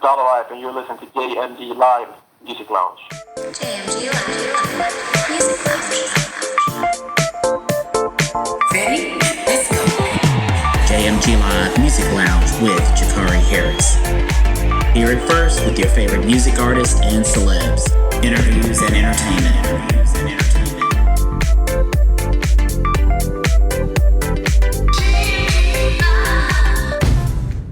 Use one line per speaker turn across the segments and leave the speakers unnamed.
Dada Life, and you're listening to JMG Live Music Lounge.
JMG Live Music Lounge. Ready? Let's go.
JMG Live Music Lounge with Jakari Harris. Hear it first with your favorite music artists and celebs. Interviews and entertainment.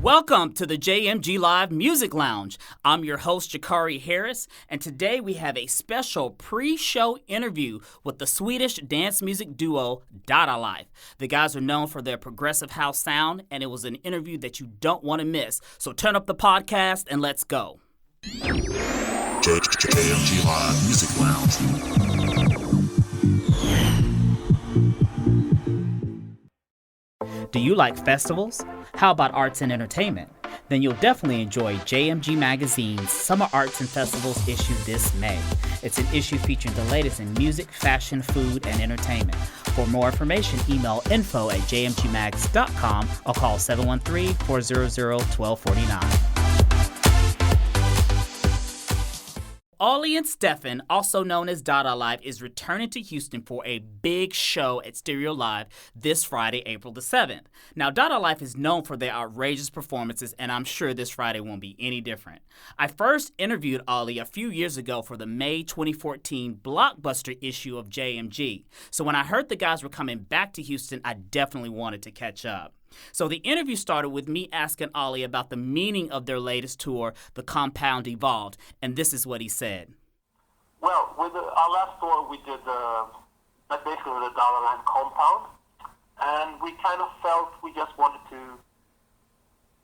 Welcome to the JMG Live Music Lounge. I'm your host, Jakari Harris, and today we have a special pre-show interview with the Swedish dance music duo Dada Life. The guys are known for their progressive house sound, and it was an interview that you don't want to miss. So turn up the podcast and let's go.
JMG Live Music Lounge.
Do you like festivals? How about arts and entertainment? Then you'll definitely enjoy JMG Magazine's Summer Arts and Festivals issue this May. It's an issue featuring the latest in music, fashion, food, and entertainment. For more information, email info@jmgmags.com or call 713-400-1249. Ollie and Stefan, also known as Dada Life, is returning to Houston for a big show at Stereo Live this Friday, April the 7th. Now, Dada Life is known for their outrageous performances, and I'm sure this Friday won't be any different. I first interviewed Ollie a few years ago for the May 2014 blockbuster issue of JMG. So when I heard the guys were coming back to Houston, I definitely wanted to catch up. So the interview started with me asking Ollie about the meaning of their latest tour, The Compound Evolved, and this is what he said.
Well, with our last tour, we did basically the Dada Life Compound, and we kind of felt we just wanted to.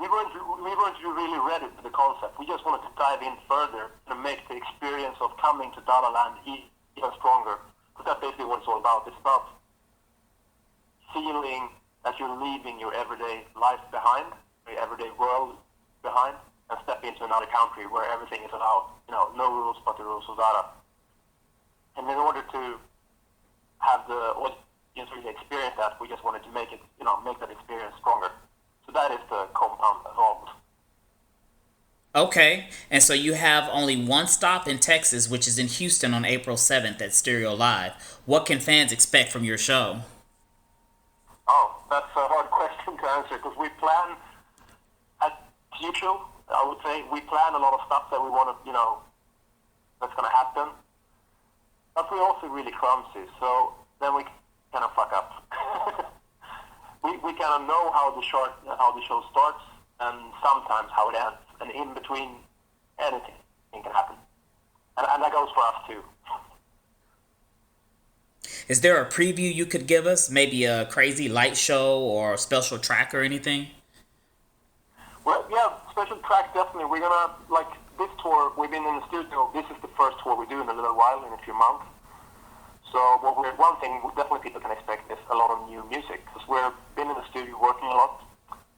We weren't really ready for the concept. We just wanted to dive in further and make the experience of coming to Dada Land even stronger. Because that's basically what it's all about. It's about feeling that you're leaving your everyday life behind, your everyday world behind, and step into another country where everything is allowed. No rules but the rules of Dada. And in order to have the audience really experience that, we just wanted to make that experience stronger. So that is the Compound Evolved.
Okay, and so you have only one stop in Texas, which is in Houston on April 7th at Stereo Live. What can fans expect from your show?
Oh, that's a hard question to answer because we plan, as usual, I would say, we plan a lot of stuff that we want to, that's going to happen. But we're also really clumsy, so then we kind of fuck up. we kind of know how the show starts and sometimes how it ends. And in between, anything can happen. And that goes for us too.
Is there a preview you could give us? Maybe a crazy light show or a special track or anything?
Well, yeah, special track, definitely. We're going to, like, this tour, we've been in the studio. This is the first tour we do in a little while, in a few months. So one thing definitely people can expect is a lot of new music, because we've been in the studio working a lot.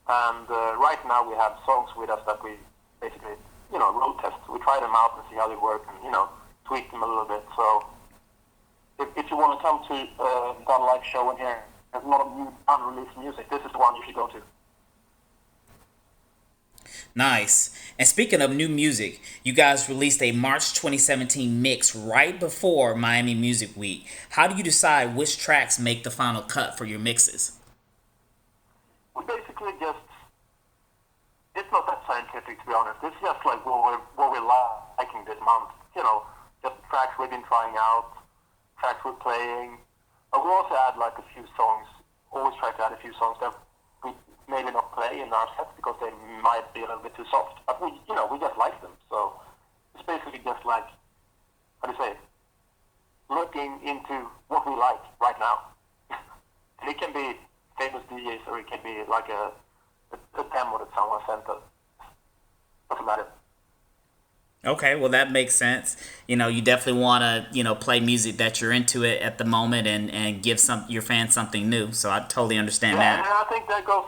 And right now we have songs with us that we basically, road test. We try them out and see how they work and, tweak them a little bit. So if you want to come to Dada Life show and hear there's a lot of new unreleased music, this is the one you should go to.
Nice. And speaking of new music, you guys released a March 2017 mix right before Miami Music Week. How do you decide which tracks make the final cut for your mixes?
We basically it's not that scientific, to be honest. It's just like what we're liking this month. Just tracks we've been trying out, tracks we're playing. But we also add like a few songs, always try to add a few songs that we maybe not play in our sets because they might be a little bit too soft. But we just like them. So it's basically just like, looking into what we like right now. And it can be famous DJs or it can be like a demo that someone sent us. Doesn't matter.
Okay, well that makes sense. You definitely want to, play music that you're into it at the moment and give your fans something new. So I totally understand that.
And I think that goes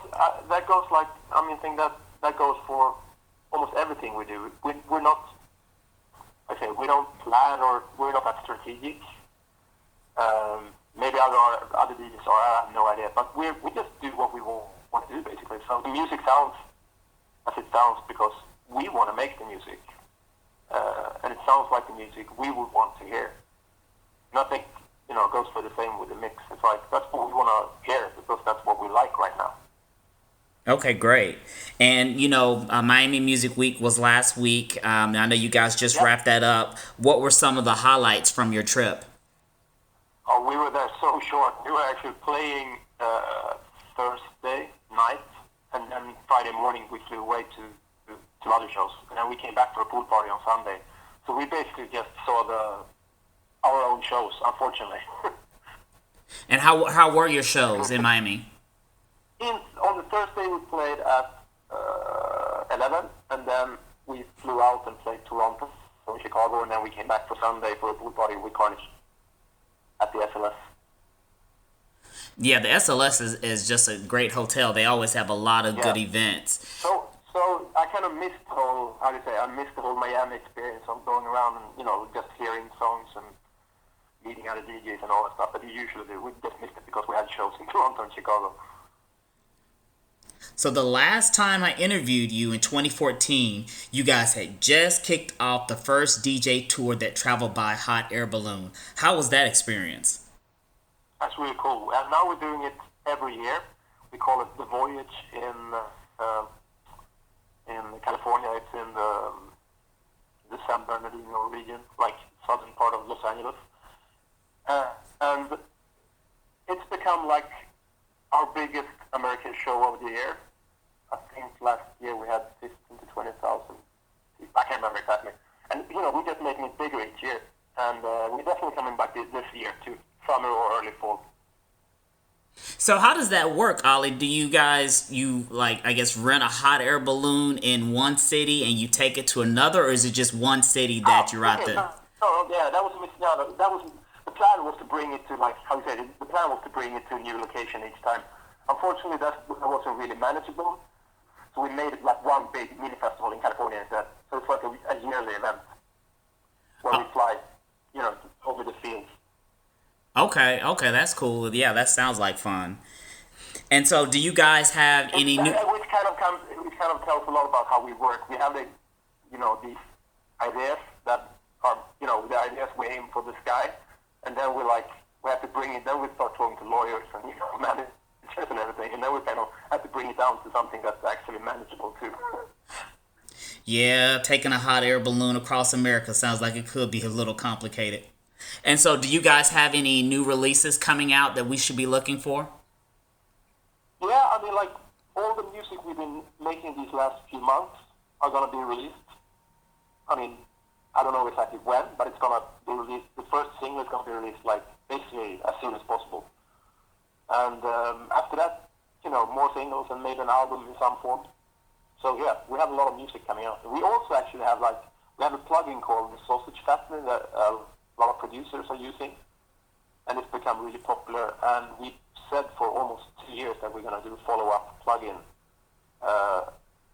like, I think that goes for almost everything we do. We're not, we don't plan or we're not that strategic. Maybe other DJs are, I have no idea. But we just do what we want to do basically. So the music sounds as it sounds because we want to make the music, and it sounds like the music we would want to hear. Nothing, goes for the same with the mix. It's like that's what we want to hear because that's what we like right now.
Okay, great. And, Miami Music Week was last week. I know you guys just wrapped that up. What were some of the highlights from your trip?
Oh, we were there so short. We were actually playing Thursday night, and then Friday morning we flew away to other shows. And then we came back for a pool party on Sunday. So we basically just saw our own shows, unfortunately.
And how were your shows in Miami?
On the Thursday we played at 11, and then we flew out and played Toronto from Chicago, and then we came back for Sunday for a pool party with Carnage at the SLS.
Yeah, the SLS is just a great hotel. They always have a lot of good events.
So I kind of missed the whole, I missed the whole Miami experience of going around and, just hearing songs and meeting other DJs and all that stuff that you usually do. We just missed it because we had shows in Toronto and Chicago.
So the last time I interviewed you in 2014, you guys had just kicked off the first DJ tour that traveled by hot air balloon. How was that experience?
That's really cool. And now we're doing it every year. We call it The Voyage in California. It's in the San Bernardino region, like southern part of Los Angeles. And it's become like our biggest American show of the year. I think last year we had 15 to 20,000. I can't remember exactly. And, we're just making it bigger each year. And we're definitely coming back this year to summer or early fall.
So how does that work, Ollie? Do you guys, rent a hot air balloon in one city and you take it to another, or is it just one city that you're out there?
That was a mistake. No, that was the plan was to bring it to, the plan was to bring it to a new location each time. Unfortunately, that wasn't really manageable. So we made it like one big mini festival in California instead. So it's like a yearly event where we fly, over the fields.
Okay, that's cool. Yeah, that sounds like fun. And so, do you guys have any new?
Which kind of tells a lot about how we work. We have these ideas that are, the ideas we aim for the sky, and then we have to bring it. Then we start talking to lawyers and managers and everything, and then we kind of have to bring it down to something that's actually manageable too.
Yeah, taking a hot air balloon across America sounds like it could be a little complicated. And so, do you guys have any new releases coming out that we should be looking for?
Yeah, all the music we've been making these last few months are going to be released. I don't know exactly when, but it's going to be released. The first single is going to be released, basically as soon as possible. And after that, more singles and maybe an album in some form. So, yeah, we have a lot of music coming out. We also actually have, we have a plugin called the Sausage Factory that a lot of producers are using. And it's become really popular. And we said for almost 2 years that we're going to do a follow-up plugin.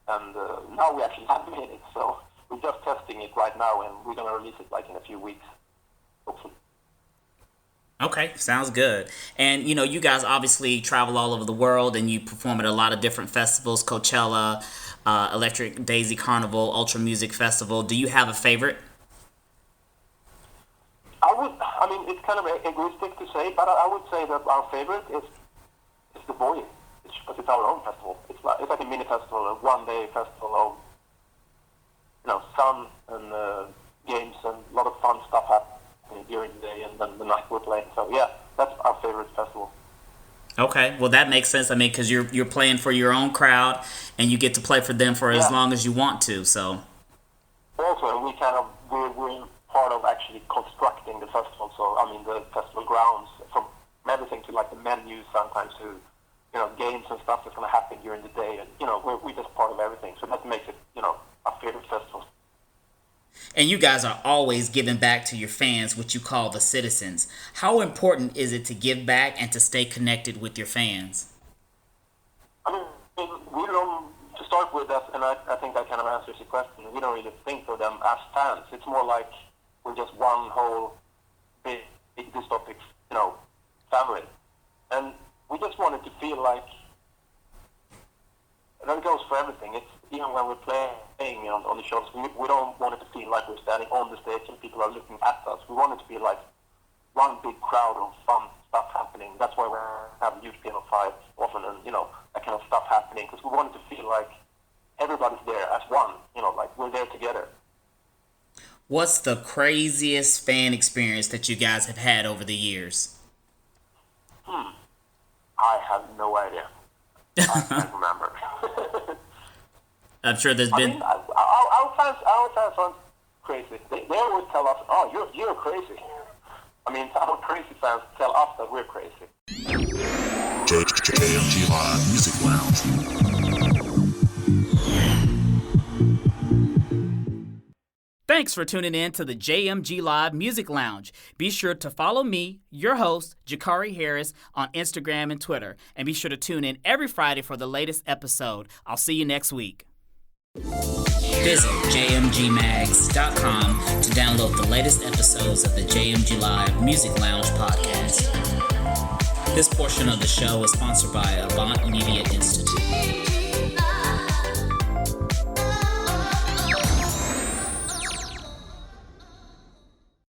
And now we actually have made it. So we're just testing it right now, and we're going to release it in a few weeks, hopefully.
Okay, sounds good. And, you guys obviously travel all over the world, and you perform at a lot of different festivals, Coachella, Electric Daisy Carnival, Ultra Music Festival. Do you have a favorite?
It's kind of egoistic to say, but I would say that our favorite is the Voyage, because it's our own festival. It's like a mini festival, a one-day festival of, sun and games and a lot of fun stuff happening during the day and then the night we're playing. So yeah, that's our favorite festival.
Okay, well that makes sense. Because you're playing for your own crowd and you get to play for them for as long as you want to. So
also, we're part of actually constructing the festival. So the festival grounds, from everything to the menus sometimes to games and stuff that's going to happen during the day, and we're just part of everything. So that makes it our favorite festival.
And you guys are always giving back to your fans, what you call the citizens. How important is it to give back and to stay connected with your fans?
We don't, to start with that, and I think that kind of answers your question. We don't really think of them as fans. It's more like we're just one whole big dystopic, family. And we just wanted to feel like, that goes for everything. It's even when we're playing on the shows, we don't want it to feel like we're standing on the stage and people are looking at us. We want it to be like one big crowd of fun stuff happening. That's why we have a huge piano fight often, and that kind of stuff happening, because we want it to feel like everybody's there as one. Like we're there together.
What's the craziest fan experience that you guys have had over the years?
I have no idea. I can't remember.
I'm sure there's been.
I mean, our fans aren't crazy. They always tell us, "Oh, you're crazy." I mean, our crazy fans tell us that we're crazy.
JMG Live Music Lounge.
Thanks for tuning in to the JMG Live Music Lounge. Be sure to follow me, your host, Jakari Harris, on Instagram and Twitter. And be sure to tune in every Friday for the latest episode. I'll see you next week. Visit jmgmags.com to download the latest episodes of the JMG Live Music Lounge podcast. This portion of the show is sponsored by Avant Media Institute.